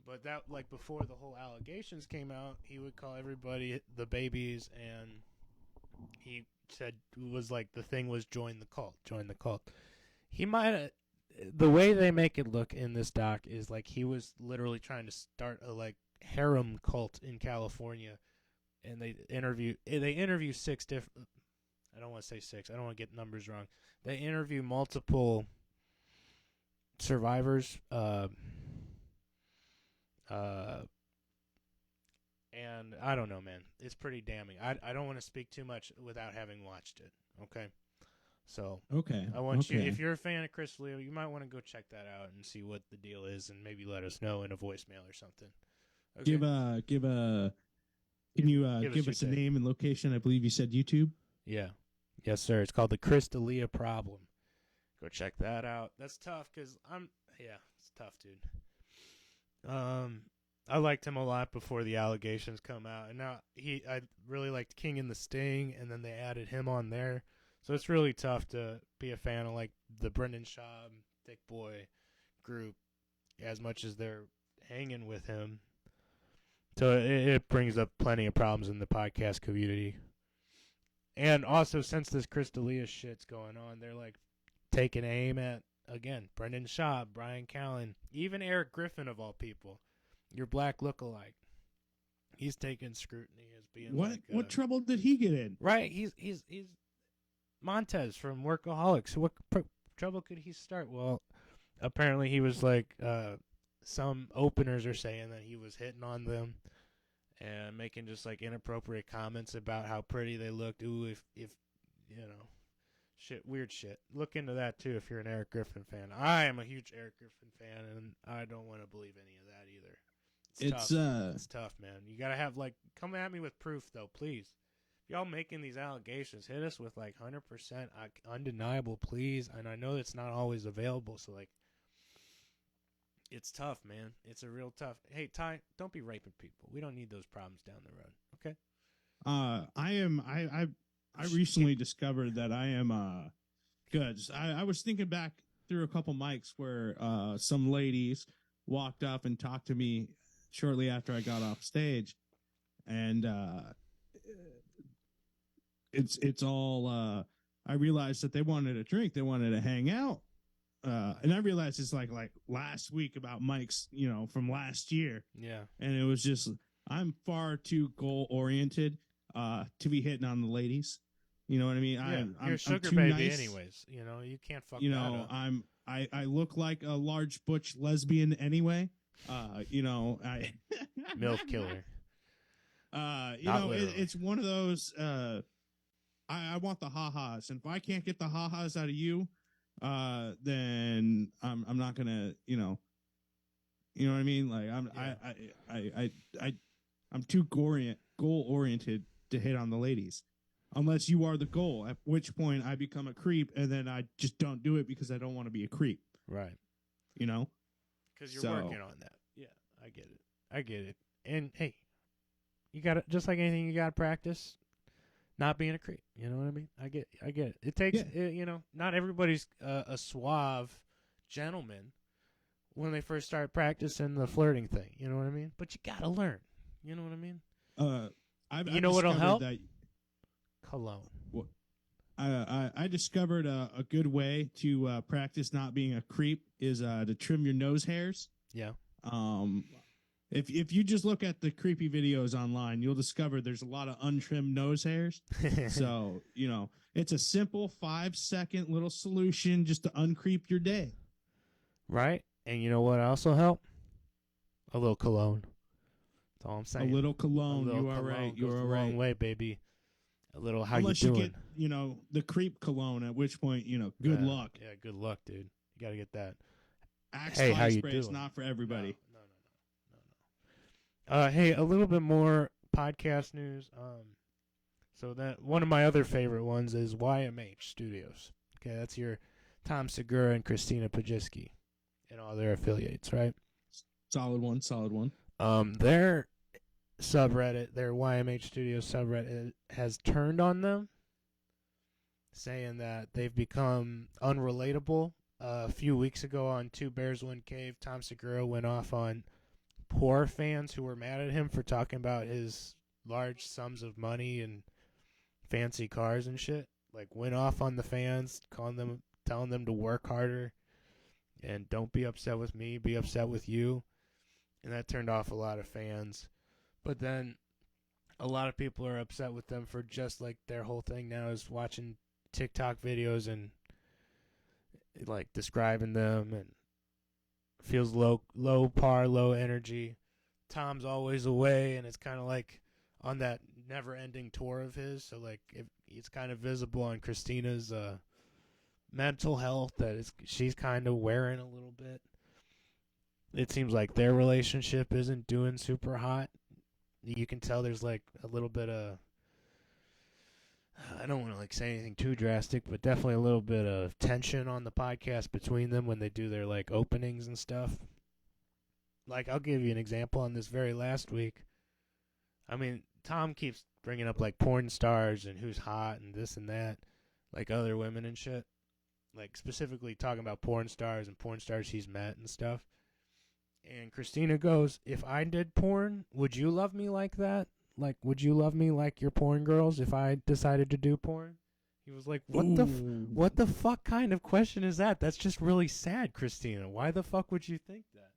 But that, like, before the whole allegations came out, he would call everybody the babies, and he said was like the thing was join the cult. He might have, the way they make it look in this doc is like he was literally trying to start a like harem cult in California, and they interview 6 different. I don't want to say 6. I don't want to get numbers wrong. They interview multiple survivors. And I don't know, man. It's pretty damning. I don't want to speak too much without having watched it. Okay, so I want you. If you're a fan of Chris D'Elia, you might want to go check that out and see what the deal is, and maybe let us know in a voicemail or something. Okay. Can you give us a name and location? I believe you said YouTube. Yeah, yes, sir. It's called the Chris D'Elia Problem. Go check that out. That's tough because it's tough, dude. I liked him a lot before the allegations come out, and now I really liked King and the Sting, and then they added him on there. So it's really tough to be a fan of like the Brendan Schaub, Thick Boy group as much as they're hanging with him. So it brings up plenty of problems in the podcast community. And also, since this Chris D'Elia shit's going on, they're like taking aim at, again, Brendan Schaub, Brian Callen, even Erik Griffin of all people. Your black lookalike. He's taking scrutiny as being what trouble did he get in? Right, he's Montez from Workaholics. What trouble could he start? Well, apparently he was like some openers are saying that he was hitting on them and making just like inappropriate comments about how pretty they looked. Ooh, if you know, weird shit. Look into that too if you're an Erik Griffin fan. I am a huge Erik Griffin fan, and I don't want to believe any of that either. It's tough, man. You gotta have come at me with proof though, please. If y'all making these allegations, hit us with 100% undeniable, please. And I know it's not always available, so it's tough, man. It's a real tough. Hey, Ty, don't be raping people. We don't need those problems down the road. Okay. I recently discovered that I am good. I was thinking back through a couple mics where some ladies walked up and talked to me shortly after I got off stage, and it's all I realized that they wanted a drink, they wanted to hang out, and I realized it's like last week about mics, from last year. Yeah, and it was just I'm far too goal oriented to be hitting on the ladies. You know what I mean? Yeah, you're a sugar I'm baby, nice. Anyways. You can't fuck that up. I look like a large butch lesbian anyway. MILF killer. It's one of those. I want the ha-has, and if I can't get the ha-has out of you, then I'm not gonna, you know what I mean? Like I'm too goal oriented to hit on the ladies, unless you are the goal. At which point I become a creep, and then I just don't do it because I don't want to be a creep. Right. Because you're working on that. Yeah, I get it. And hey, you got to, just like anything, you got to practice not being a creep. You know what I mean? I get it. It takes, not everybody's a suave gentleman when they first start practicing the flirting thing. You know what I mean? But you got to learn. You know what I mean? I've know what'll help? That, cologne. I discovered a good way to practice not being a creep is to trim your nose hairs. Yeah. If you just look at the creepy videos online, you'll discover there's a lot of untrimmed nose hairs. So, it's a simple 5-second little solution just to uncreep your day. Right. And you know what also help? A little cologne. That's all I'm saying. A little cologne. You are right. You are right. Long way, baby. A little how Unless you doing? You get, the creep cologne, at which point, good luck. Yeah, good luck, dude. You got to get that. Axe fly spray is not for everybody. No. Hey, a little bit more podcast news. So that one of my other favorite ones is YMH Studios. Okay, that's your Tom Segura and Christina Pajitsky and all their affiliates, right? Solid one. Their subreddit, their YMH Studios subreddit, has turned on them, saying that they've become unrelatable. A few weeks ago on Two Bears One Cave, Tom Segura went off on poor fans who were mad at him for talking about his large sums of money and fancy cars and shit. Like, went off on the fans, telling them to work harder and don't be upset with me, be upset with you. And that turned off a lot of fans. But then a lot of people are upset with them for just like their whole thing now is watching TikTok videos and like describing them, and feels low par, low energy. Tom's always away, and it's kind of like on that never-ending tour of his. So like it's kind of visible on Christina's mental health that she's kind of wearing a little bit. It seems like their relationship isn't doing super hot. You can tell there's like a little bit of, I don't want to like say anything too drastic, but definitely a little bit of tension on the podcast between them when they do their like openings and stuff. Like, I'll give you an example on this very last week. I mean, Tom keeps bringing up like porn stars and who's hot and this and that, like other women and shit. Like specifically talking about porn stars and porn stars he's met and stuff. And Christina goes, if I did porn, would you love me like that? Like, would you love me like your porn girls if I decided to do porn? He was like, what the fuck kind of question is that? That's just really sad, Christina. Why the fuck would you think that?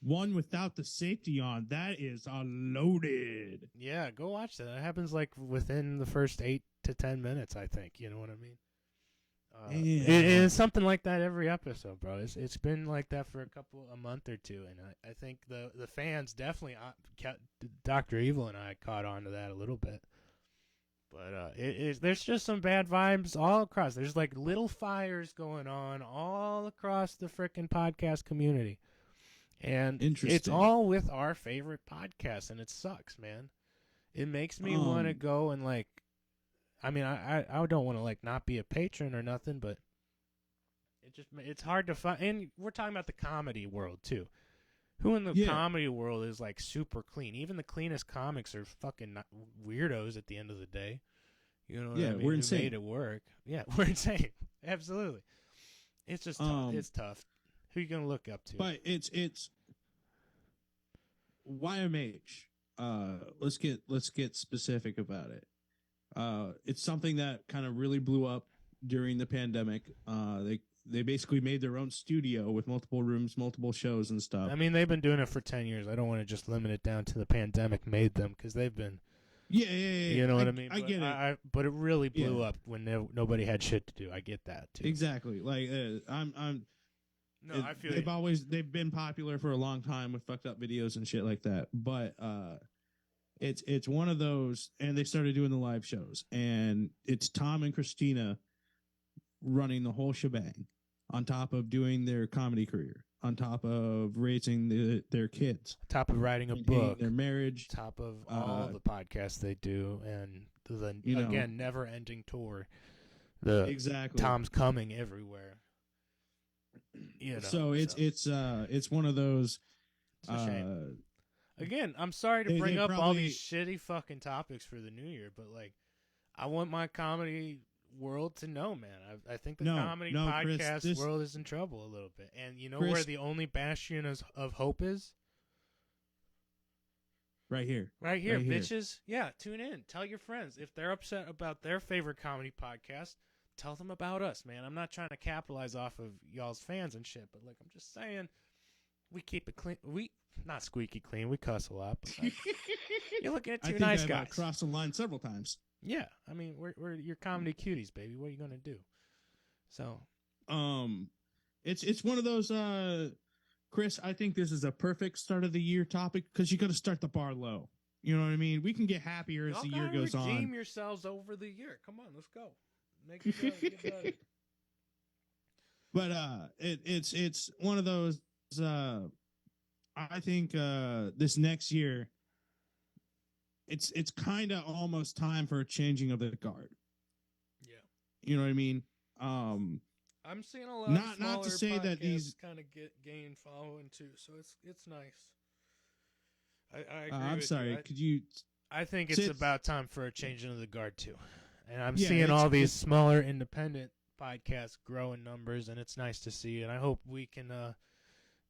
One without the safety on, that is unloaded. Yeah, go watch that. It happens like within the first 8 to 10 minutes, I think. You know what I mean? It's something like that every episode, bro. It's been like that for a month or two, and I think the fans definitely, Dr. Evil and I caught on to that a little bit. But there's just some bad vibes all across. There's like little fires going on all across the frickin' podcast community. And it's all with our favorite podcast, and it sucks, man. It makes me want to go and like, I mean, I don't want to like not be a patron or nothing, but it's hard to find. And we're talking about the comedy world too. Who in the comedy world is like super clean? Even the cleanest comics are fucking weirdos at the end of the day. You know what I mean? We're insane. Who made it work? Yeah, we're insane. Absolutely. It's just tough. It's tough. Who you gonna look up to? But it's YMH. Let's get specific about it. It's something that kind of really blew up during the pandemic. They basically made their own studio with multiple rooms, multiple shows and stuff. I mean, they've been doing it for 10 years. I don't want to just limit it down to the pandemic made them, because they've been. Yeah. You know what I mean? I get it. But it really blew up when nobody had shit to do. I get that too. Exactly. Like No, I feel they've been popular for a long time with fucked up videos and shit like that. But it's one of those, and they started doing the live shows, and it's Tom and Christina running the whole shebang. on top of doing their comedy career, on top of raising their kids, top of writing a maintaining book, their marriage, top of all the podcasts they do, and the again never-ending tour. The exactly Tom's coming everywhere. So it's one of those. It's a shame. Again, I'm sorry to bring up all these shitty fucking topics for the new year, but like, I want my comedy world to know, man. I think the comedy podcast Chris, world is in trouble a little bit. And you know Chris, where the only bastion of hope is? Right here. Right here, bitches. Yeah, tune in. Tell your friends. If they're upset about their favorite comedy podcast, tell them about us, man. I'm not trying to capitalize off of y'all's fans and shit, but like, I'm just saying, we keep it clean. We not squeaky clean. We cuss a lot. But like, you're looking at two nice guys. I've crossed the line several times. Yeah, I mean, we're your comedy cuties, baby. What are you gonna do? So, it's one of those, Chris. I think this is a perfect start of the year topic because you got to start the bar low. You know what I mean? We can get happier as the year goes on. Redeem yourselves over the year. Come on, let's go. Make it get better. But it's one of those. I think this next year. It's kind of almost time for a changing of the guard. Yeah, you know what I mean. I'm seeing a lot. Not to say that these kind of gain following too, so it's nice. I agree I'm with sorry. You. Could you? I think it's about time for a changing of the guard too, and I'm seeing all these smaller independent podcasts grow in numbers, and it's nice to see. And I hope we can,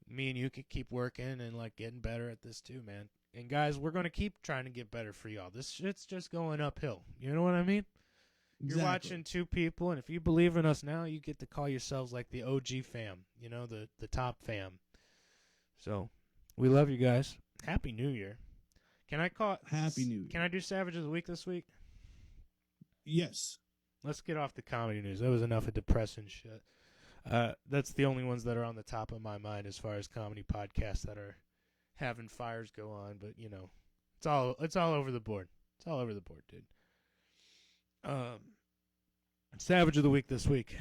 me and you can keep working and like getting better at this too, man. And guys, we're going to keep trying to get better for y'all. This shit's just going uphill. You know what I mean? Exactly. You're watching two people, and if you believe in us now, you get to call yourselves like the OG fam, you know, the top fam. So, we love you guys. Happy New Year. Can I call Happy New Year. Can I do Savage of the Week this week? Yes. Let's get off the comedy news. That was enough of depressing shit. That's the only ones that are on the top of my mind as far as comedy podcasts that are having fires go on, but you know, it's all over the board. It's all over the board, dude. Savage of the Week this week.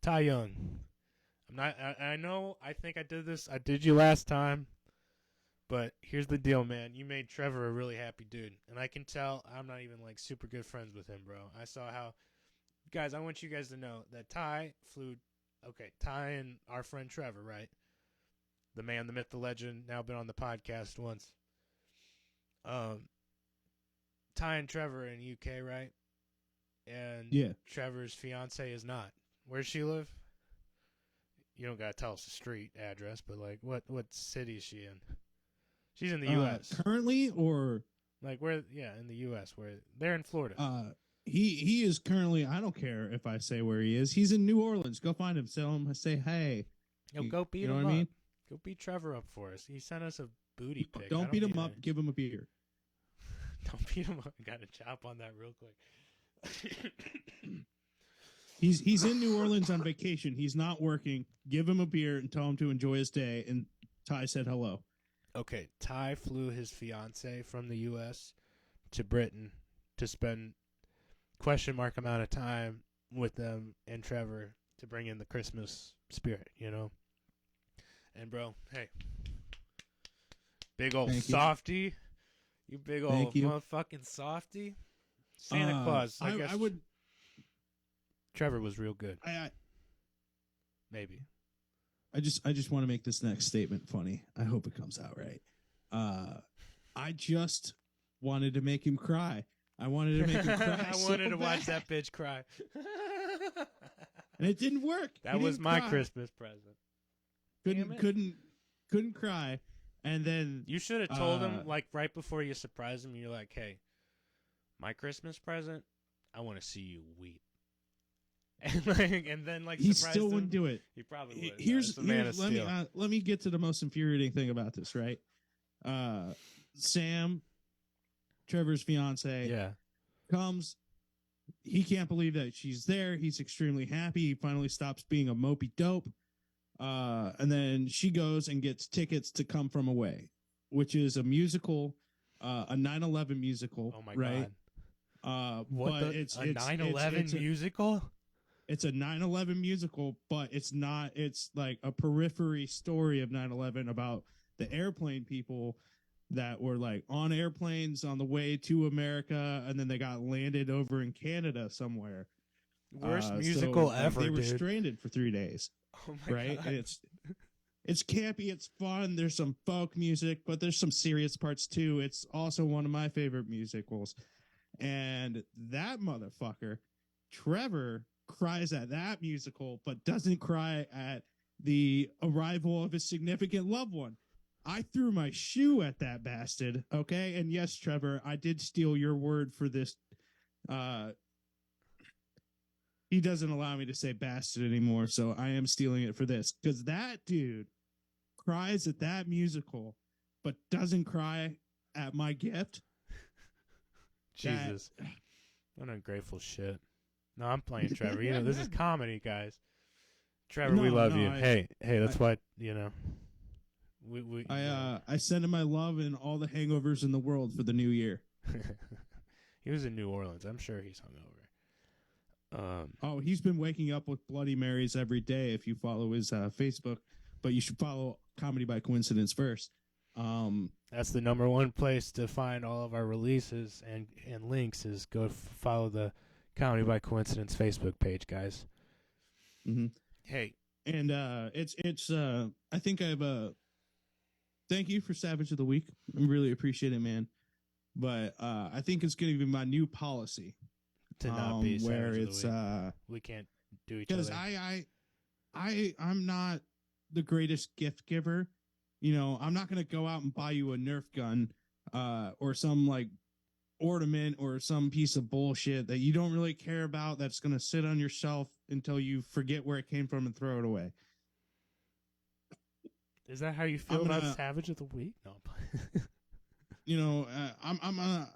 Ty Young. I know I think I did this. I did you last time. But here's the deal, man. You made Trevor a really happy dude. And I can tell I'm not even like super good friends with him, bro. I saw how guys, I want you guys to know that Ty and our friend Trevor, right? The man, the myth, the legend, now been on the podcast once. Ty and Trevor in UK, right? And yeah. Trevor's fiance is not. Where's she live? You don't gotta tell us the street address, but like, what city is she in? She's in the U.S. currently, or like where? Yeah, in the U.S. Where they're in Florida. He is currently. I don't care if I say where he is. He's in New Orleans. Go find him. Tell him. Say hey. Yo, go beat him up. I mean? Go beat Trevor up for us. He sent us a booty pic. Don't beat him up. Give him a beer. Don't beat him up. Got to chop on that real quick. He's in New Orleans on vacation. He's not working. Give him a beer and tell him to enjoy his day. And Ty said hello. Okay, Ty flew his fiance from the U.S. to Britain to spend question mark amount of time with them and Trevor to bring in the Christmas spirit, you know? And, bro, hey, big old softy. You big old motherfucking softy. Santa Claus. I guess Trevor was real good. Maybe. I just want to make this next statement funny. I hope it comes out right. I just wanted to make him cry. I wanted to make him cry. I wanted to watch that bitch cry. And it didn't work. That was my Christmas present. Couldn't cry. And then you should have told him like right before you surprised him. You're like, "Hey, my Christmas present. I want to see you weep." And then he still wouldn't do it. He probably would. Here's let me get to the most infuriating thing about this. Right, Sam, Trevor's fiance, comes. He can't believe that she's there. He's extremely happy. He finally stops being a mopey dope. And then she goes and gets tickets to Come From Away, which is a musical, a 9/11 musical. Oh my right? God. It's a 9/11 musical? it's a 9/11 musical, but it's not. It's like a periphery story of 9/11 about the airplane people that were like on airplanes on the way to America, and then they got landed over in Canada somewhere. Worst musical ever, They were dude. stranded for 3 days, Oh my right? God. And it's campy, it's fun. There's some folk music, but there's some serious parts too. It's also one of my favorite musicals. And that motherfucker, Trevor, cries at that musical, but doesn't cry at the arrival of his significant loved one. I threw my shoe at that bastard, okay? And yes, Trevor, I did steal your word for this. He doesn't allow me to say bastard anymore, so I am stealing it for this. Because that dude cries at that musical, but doesn't cry at my gift. Jesus. What ungrateful shit. No, I'm playing Trevor. You know, this is comedy, guys. Trevor, we love you. Hey, that's why, you know. I send him my love and all the hangovers in the world for the new year. He was in New Orleans. I'm sure he's hungover. He's been waking up with Bloody Marys every day if you follow his Facebook, but you should follow Comedy by Coincidence first. That's the number one place to find all of our releases and links is go follow the Comedy by Coincidence Facebook page, guys. Mm-hmm. Hey. And it's I think I've thank you for Savage of the Week. I really appreciate it, man. But I think it's going to be my new policy to not be where Savage it's of the Week. We can't do each other. Because I'm not the greatest gift giver. You know, I'm not going to go out and buy you a Nerf gun or some like ornament or some piece of bullshit that you don't really care about that's going to sit on your shelf until you forget where it came from and throw it away. Is that how you feel about Savage of the Week? No. You know, I'm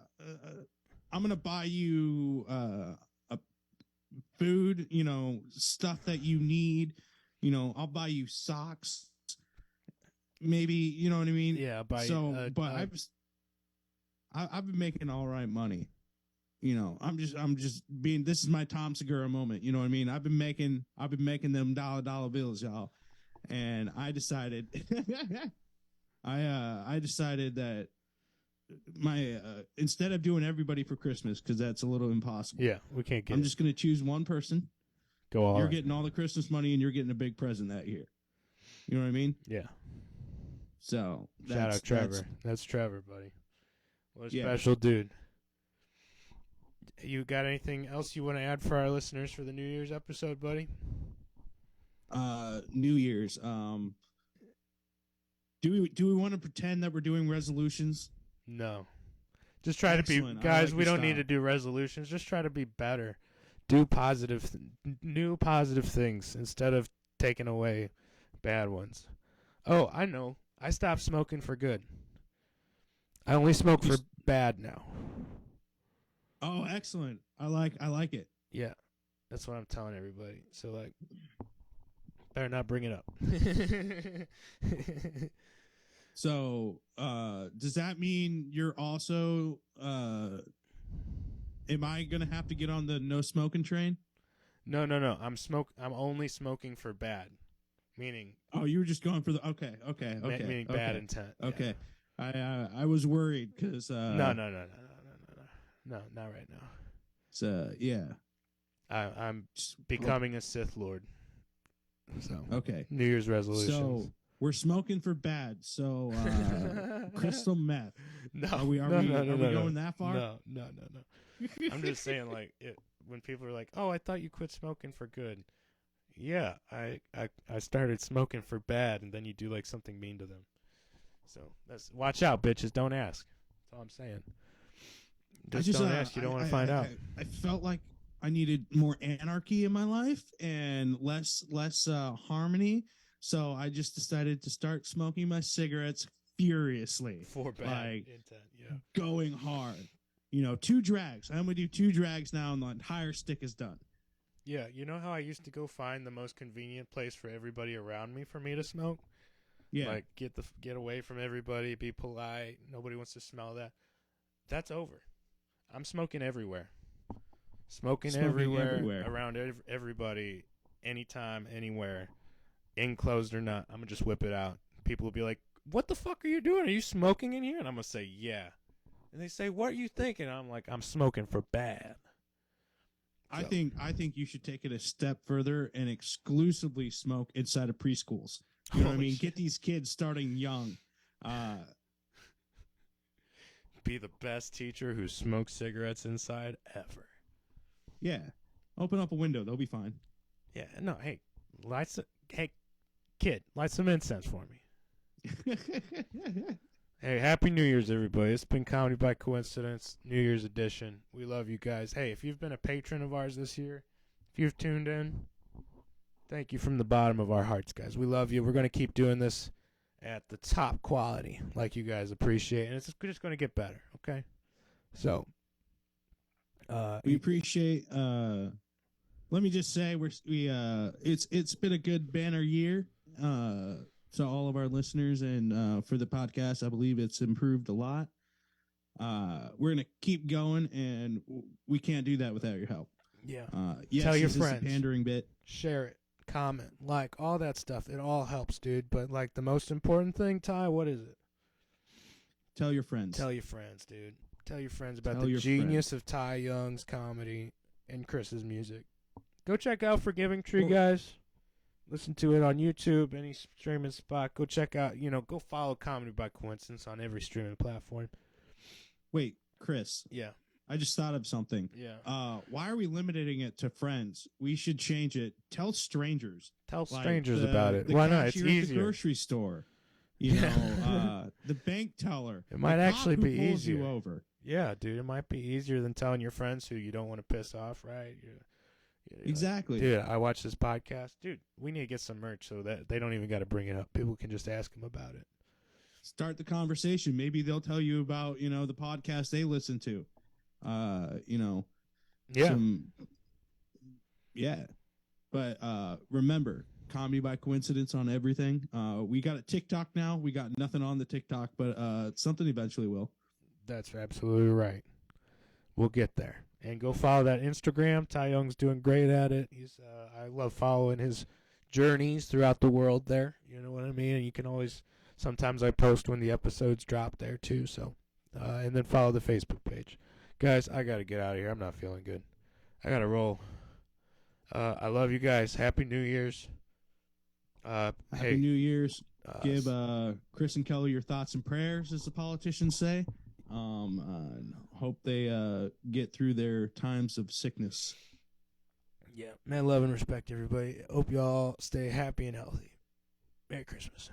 gonna buy you a food. You know, stuff that you need. You know, I'll buy you socks. Maybe, you know what I mean. Yeah, buy. But I've been making all right money. You know, I'm just being. This is my Tom Segura moment. You know what I mean. I've been making them dollar bills, y'all. And I decided, I decided that my instead of doing everybody for Christmas, because that's a little impossible. Yeah, we can't get. I'm just going to choose one person. Go all. You're getting all the Christmas money, and you're getting a big present that year. You know what I mean? Yeah. So shout out Trevor. That's Trevor, buddy. What a special dude. You got anything else you want to add for our listeners for the New Year's episode, buddy? New Year's. Do we want to pretend that we're doing resolutions? No. Just try to be guys. We don't need to do resolutions. Just try to be better. Do new positive things instead of taking away bad ones. Oh, I know. I stopped smoking for good. I only smoke for bad now. Oh, excellent. I like it. Yeah. That's what I'm telling everybody. So like better not bring it up. So, does that mean you're also am I going to have to get on the no smoking train? No. I'm only smoking for bad. Meaning you were just going for the okay. Meaning bad intent. Okay. Yeah. I was worried cuz No, not right now. So, yeah. I'm becoming a Sith Lord. So okay. New Year's resolutions. So we're smoking for bad. So crystal meth. No. Are we going that far? No. I'm just saying, like, when people are like, "Oh, I thought you quit smoking for good." Yeah, I started smoking for bad, and then you do like something mean to them. So watch out, bitches. Don't ask. That's all I'm saying. Just don't ask. You don't want to find out. I felt like I needed more anarchy in my life and less harmony. So I just decided to start smoking my cigarettes furiously. For bad intent, yeah. Going hard. You know, 2 drags. I'm going to do 2 drags now and the entire stick is done. Yeah, you know how I used to go find the most convenient place for everybody around me for me to smoke? Yeah. Like, get away from everybody, be polite, nobody wants to smell that. That's over. I'm smoking everywhere. Smoking everywhere, around everybody, anytime, anywhere, enclosed or not. I'm going to just whip it out. People will be like, what the fuck are you doing? Are you smoking in here? And I'm going to say, yeah. And they say, what are you thinking? I'm like, I'm smoking for bad. I think you should take it a step further and exclusively smoke inside of preschools. You know what I mean? Shit. Get these kids starting young. Be the best teacher who smokes cigarettes inside ever. Yeah. Open up a window. They'll be fine. Yeah. No, hey, kid, light some incense for me. Hey, Happy New Year's, everybody. It's been Comedy by Coincidence, New Year's edition. We love you guys. Hey, if you've been a patron of ours this year, if you've tuned in, thank you from the bottom of our hearts, guys. We love you. We're going to keep doing this at the top quality, like you guys appreciate, and it's just going to get better, okay? So, we appreciate, let me just say, it's been a good banner year, to all of our listeners, and for the podcast, I believe it's improved a lot. We're gonna keep going, and we can't do that without your help. Yeah. Yes, tell your this friends. is a pandering bit. Share it, comment, like, all that stuff. It all helps, dude. But like the most important thing, Ty, what is it? Tell your friends. Tell your friends, dude. Tell your friends about the genius of Ty Young's comedy and Chris's music. Go check out Forgiving Tree, guys. Listen to it on YouTube, any streaming spot. Go check out, go follow Comedy by Coincidence on every streaming platform. Wait, Chris. Yeah. I just thought of something. Yeah. Why are we limiting it to friends? We should change it. Tell strangers. Tell strangers about it. Why not? It's easier. At the grocery store. The bank teller. It might actually be easier. You over. Yeah, dude. It might be easier than telling your friends who you don't want to piss off, right? Exactly. Dude, I watch this podcast. Dude, we need to get some merch so that they don't even got to bring it up. People can just ask them about it. Start the conversation. Maybe they'll tell you about, the podcast they listen to. Yeah. But remember, Comedy by Coincidence on everything. We got a TikTok now. We got nothing on the TikTok, but something eventually will. That's absolutely right. We'll get there. And go follow that Instagram. Ty Young's doing great at it. I love following his journeys throughout the world there. You know what I mean? And you can always, sometimes I post when the episodes drop there too. So, and then follow the Facebook page. Guys, I got to get out of here. I'm not feeling good. I got to roll. I love you guys. Happy New Year's. Happy New Year's. Give Chris and Kelly your thoughts and prayers, as the politicians say. Hope they get through their times of sickness. Yeah, man, love and respect, everybody. Hope y'all stay happy and healthy. Merry Christmas.